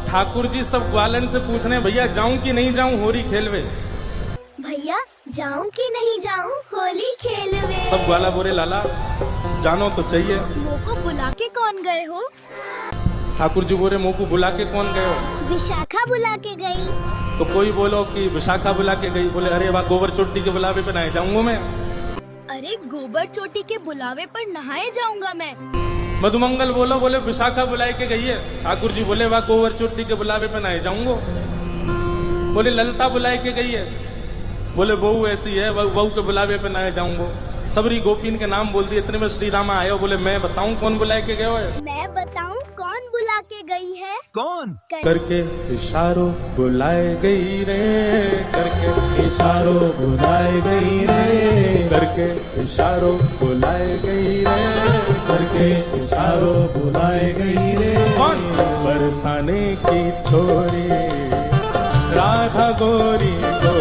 ठाकुर जी सब ग्वालन से पूछ रहे हैं, भैया जाऊं कि नहीं जाऊं होली खेलवे। भैया जाऊं कि नहीं जाऊं होली खेलवे। सब ग्वाला बोले लाला जानो तो चाहिए। मुँह को बुला के कौन गए हो? ठाकुर जी बोले मुँह को बुला के कौन गए हो? विशाखा बुला के गई। तो कोई बोलो कि विशाखा बुला के गई, बोले अरे वाह गोबर चोटी के बुलावे पे नहाए जाऊंगा मैं। अरे गोबर चोटी के बुलावे पर नहाए जाऊंगा मैं। मधुमंगल बोलो, बोले विशाखा बुलाए के गई है। ठाकुर जी बोले वाह गोबर चोटी के बुलावे पे नहाए जाऊंगा। बोले ललता बुलाए के गई है, बोले बहू ऐसी है बहू के बुलावे पे नहाए जाऊंगा। सबरी गोपीन के नाम बोल दिए। इतने में श्री रामा आए हो, बोले मैं बताऊं कौन बुलाए के गए हो? मैं बताऊं कौन बुला के गई है? कौन? करके इशारों बुलाए गई रे, करके इशारों बुलाए गई रे, करके इशारों बुलाए गई रे, करके इशारों बुलाए गई रे। कौन? बरसाने की छोरी राधा गोरी को,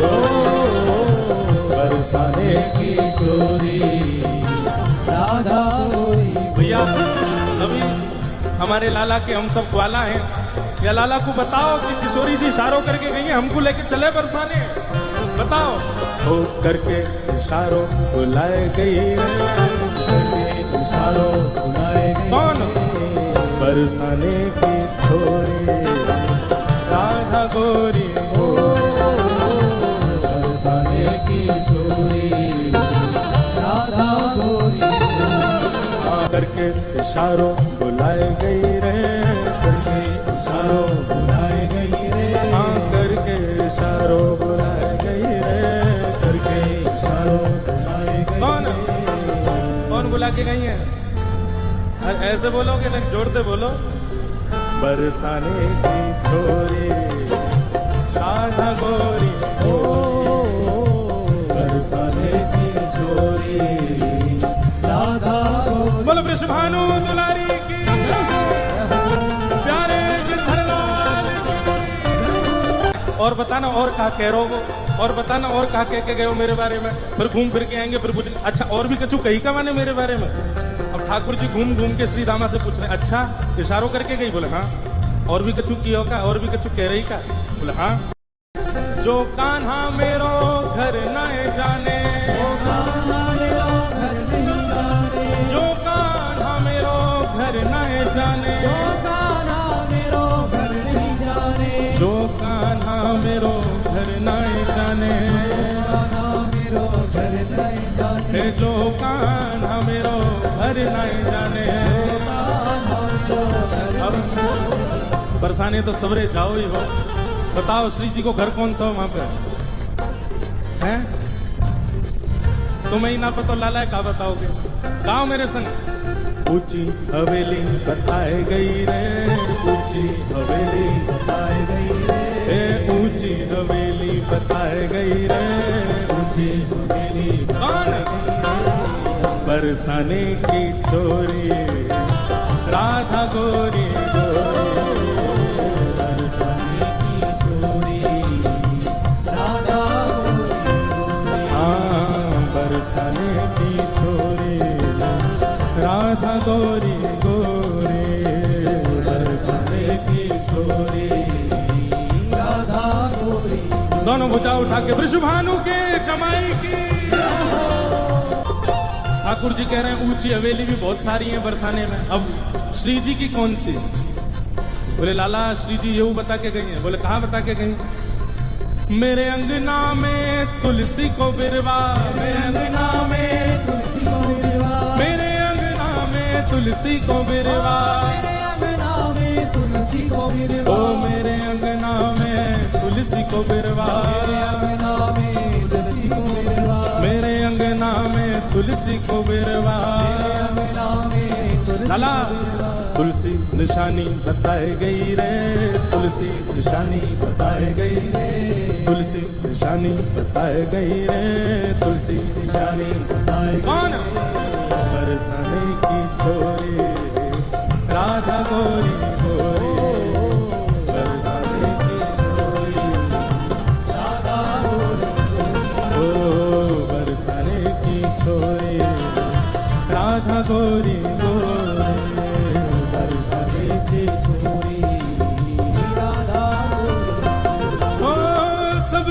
बरसाने की छोरी राधा गोरी। भैया अभी हमारे लाला के हम सब ग्वाला हैं, या लाला को बताओ कि किशोरी जी इशारों करके गई हैं, हमको लेके चले बरसाने, बताओ। हो करके इशारों बुलाए गई, करके इशारों बुलाए गई। कौन? बरसाने की छोरी राधा गोरी हो, बरसाने की छोरी राधा गोरी। करके इशारों बुलाए गई रे, करके इशारों बुलाए गई रे, हाँ करके इशारों बुलाए गई रे, करके इशारों बुलाए गई। कौन? कौन बुला के गई है? ऐसे बोलोगे ना, जोड़ते बोलो। बरसाने की छोरी राधा गोरी हो, बरसाने की छोरी राधा गोरी। बोलो वृषभानु दुलारी की, प्यारे गिरधरलाल की। और बताना और कहा कह रहे हो, और बताना और कहा कह के गए हो मेरे बारे में। फिर घूम फिर के आएंगे, फिर पूछ अच्छा और भी कछु कही का माने मेरे बारे में। अब ठाकुर जी घूम घूम के श्री रामा से पूछ रहे अच्छा इशारों करके गई? बोले हाँ। और भी कछु कियो का? और भी कछु कह रही का? बोले हाँ। जो कान्हा मेरो घर न जाने, जो कान्हा मेरो घर न जाने, जो कान्हा मेरो घर न जाने, जो कान्हा मेरो घर नहीं जाने, जो कान्हा मेरो घर न जाने, मेरो घर नहीं जाने, जो कान्हा मेरो घर नहीं जाने। अब बरसाने तो सवरे जाओ ही हो। बताओ श्री जी को घर कौन सा हो वहां पे है? तुम्हें ही ना पता लाला है, क्या बताओगे? गाओ मेरे संग। ऊंची हवेली बताए गई रे, ऊंची हवेली बताए गई रे, ऊंची हवेली बताए गई रे, ऊंची हवेली बताए गई। बरसाने की छोरी राधा गोरी हो, बरसाने की छोरी राधा गोरी। हाँ बरसाने की छोरी राधा गोरी गोरी, बरसाने की छोरी राधा गोरी। दोनों भुजा उठा के वृषभानु के जमाई की। ठाकुर जी कह रहे हैं ऊंची हवेली भी बहुत सारी है बरसाने में, अब श्री जी की कौन सी? बोले लाला श्री जी यूं बता के गई हैं। बोले कहाँ बता के गई? मेरे अंगना में तुलसी को बिरवा, मेरे अंगना में तुलसी को बिरवा, मेरे अंगना में तुलसी को बिरवा, मेरे अंगना में तुलसी को बिरवा, ओ मेरे अंगना में तुलसी को बिरवा, मेरे अंगना में तुलसी को बिरवा, मेरे अंगना में तुलसी को बिरवा। लाला तुलसी निशानी बताए गई रे, तुलसी निशानी बताए गई रे, तुलसी निशानी बताए गई रे, तुलसी निशानी बताए। कौन? बरसाने की छोरी राधा गोरी गोरी, बरसाने की छोरी राधा गोरी, ओ बरसाने की छोरी राधा गोरी गोरी, बरसाने की छोरी राधा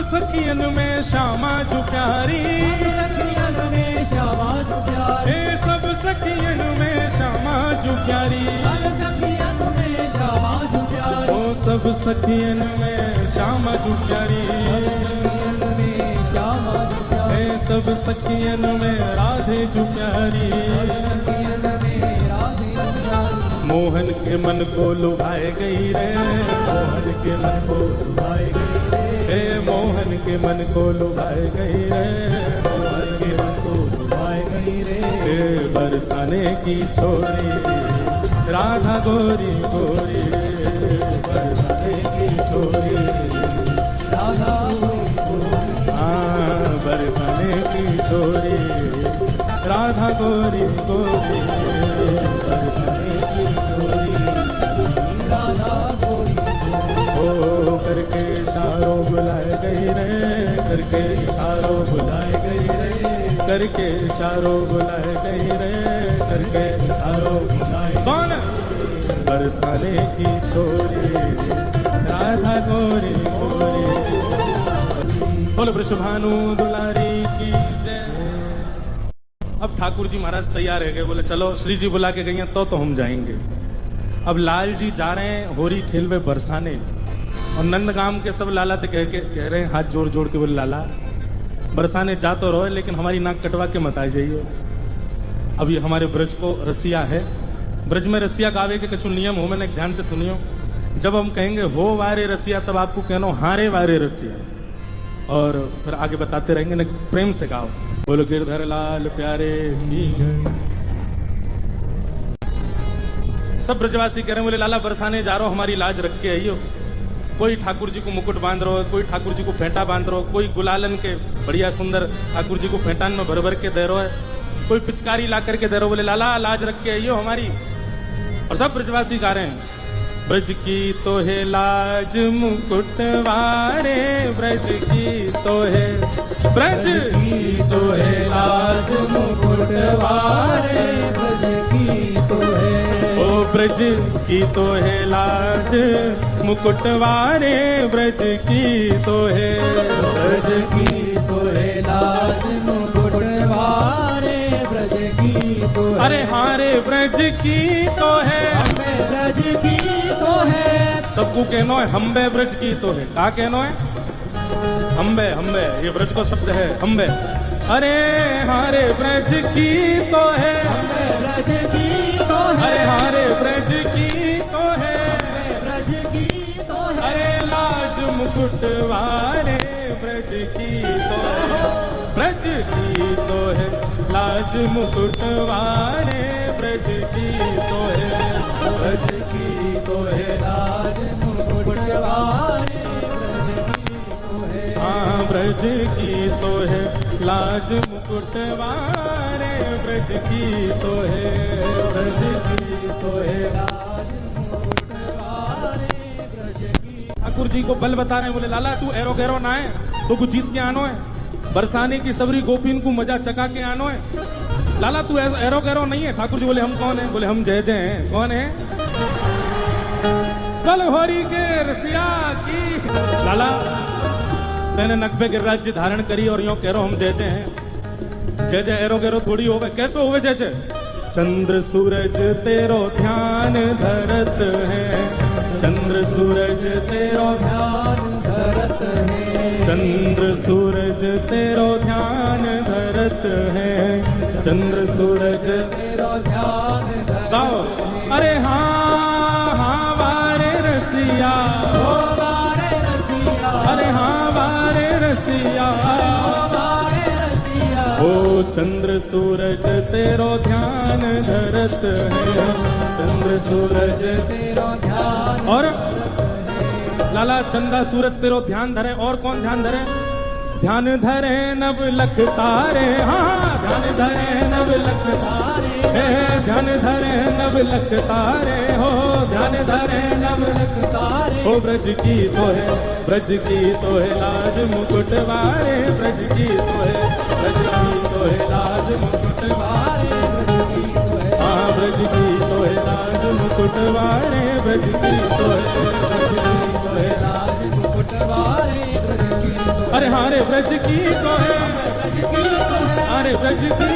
सखियन में श्यामा जो प्यारी, सखियन में श्यामा जो प्यारी, हे सब सखियन में श्यामा जो प्यारी, सब सखियन में श्यामा जो प्यारी, ओ सब सखियन में श्यामा जो प्यारी, सखियन में श्यामा जो प्यारी, हे सब सखियन में राधे जो प्यारी, सखियन में राधे जो प्यारी, मोहन के मन को लुभाए गई रे, मोहन के मन को लुभाए गई रे, हे मोहन के मन को लुभाए गई रे, मोहन के मन को लुभाए गई रे, हे बरसाने की छोरी राधा गोरी गोरी, बरसाने की छोरी राधा गोरी गोरी, हाँ बरसाने की छोरी राधा गोरी गोरी, बरसाने की छोरी राधा गोरी गोरी, ओ करके इशारों बुलाए गई रे, करके इशारों बुलाए गई रे, करके इशारों बुलाए गई रे, करके इशारों बुलाए कौन बरसाने की छोरी राधा गोरी गोरी। बोलो वृषभानु दुलारी की जय। अब ठाकुर जी महाराज तैयार है गए, बोले चलो श्री जी बुला के गई हैं तो हम जाएंगे। अब लाल जी जा रहे हैं होरी खेलवे बरसाने, और नंदगाम के सब लाला तो कह रहे हैं हाथ जोड़ जोड़ के, बोले लाला बरसाने जा तो रहो लेकिन हमारी नाक कटवा के मत आ जाइए। अब ये हमारे ब्रज को रसिया है, ब्रज में रसिया गावे के कछु नियम हो, मैंने ध्यान से सुनियो। जब हम कहेंगे हो वारे रसिया तब आपको कहना हारे वारे रसिया, और फिर आगे बताते रहेंगे ना, प्रेम से गाओ। बोलो गिरधर लाल प्यारे की जय। सब ब्रजवासी कह रहे हैं बोले लाला बरसाने जा रहा हो, हमारी लाज रख के आइयो। कोई ठाकुर जी को मुकुट बांध रहा हो, कोई ठाकुर जी को फेंटा बांध रहा हो, कोई गुलालन के बढ़िया सुंदर ठाकुर जी को फेंटान में भर भर के दे रहा है, कोई पिचकारी ला करके दे रहा हो, बोले लाला लाज रख के आइयो हमारी। और सब ब्रजवासी गा रहे हैं ब्रज की तो है लाज मुकुट वारे, ब्रज की तो है, ब्रज की तो है लाज मुकुट वारे, ब्रज की तो है, ओ ब्रज की तो है लाज मुकुट वारे, ब्रज की तो है, ब्रज की तो है लाज मुकुट वारे, ब्रज की तो है, अरे हारे ब्रज की तो है, हमें ब्रज की तो है, सबको कहनो है हम्बे ब्रज की तो है। का कहनो है हम्बे, हम्बे ये ब्रज को शब्द है हम्बे। अरे हारे ब्रज की तो है, हमें ब्रज की तो है, अरे हारे ब्रज की तो है, ब्रज की तो है, अरे लाज मुकुट वारे ब्रज की तो है, ब्रज की तो है लाज मुकुट वारे, ब्रज की तो है, ब्रज की तो है लाज मुकुट वारे, ब्रज की तो है, हाँ ब्रज की तो है लाज मुकुट वारे, ब्रज की तो है, ब्रज की तो है। लाज मुकुट वारे, ब्रज की, ठाकुर जी को बल बता रहे हैं, बोले लाला तू एरो गैरो ना है तो कुछ जीत के आनो है, बरसाने की सबरी गोपीन को मजा चका के आनो है। लाला तू एरो गैरो नहीं है। ठाकुर जी बोले हम कौन है? बोले हम जय जय हैं। कौन है? कल होरी के रसिया की। लाला मैंने नकबे गिरिराज जी धारण करी और यूं कह रहा हम जय जय हैं। जय जय एरो गैरो थोड़ी होवे, कैसे होवे जय जय? चंद्र सूरज तेरो ध्यान धरत है, चंद्र सूरज तेरो ध्यान धरत है, चंद्र सूरज तेरो ध्यान धरत है, चंद्र सूरज तेरो ध्यान धरत गाओ। अरे हाँ हाँ वारे रसिया, हो वारे रसिया, अरे हाँ वारे रसिया, वारे रसिया, ओ चंद्र सूरज तेरो ध्यान धरत है, चंद्र सूरज तेरो ध्यान, और लाला चंदा सूरज तेरो ध्यान धरे। और कौन ध्यान धरे? ध्यान धरे नव लख तारे, हाँ ध्यान धरे नव लख तारे, ध्यान धरे नव लख तारे, हो ध्यान धरे नव लख तारे। हो ब्रज की तो है, ब्रज की तो है लाज मुकुट वारे, ब्रज की तो है, ब्रज की तो है लाज मुकुट वारे, ब्रज की तो है, हाँ ब्रज की तो है लाज मुकुट वारे, ब्रज की तो है, ब्रज की तो है। लाज मुकुट वारे, ब्रज की तो है, अरे हारे ब्रज की तो है, ब्रज की तो है, अरे ब्रज की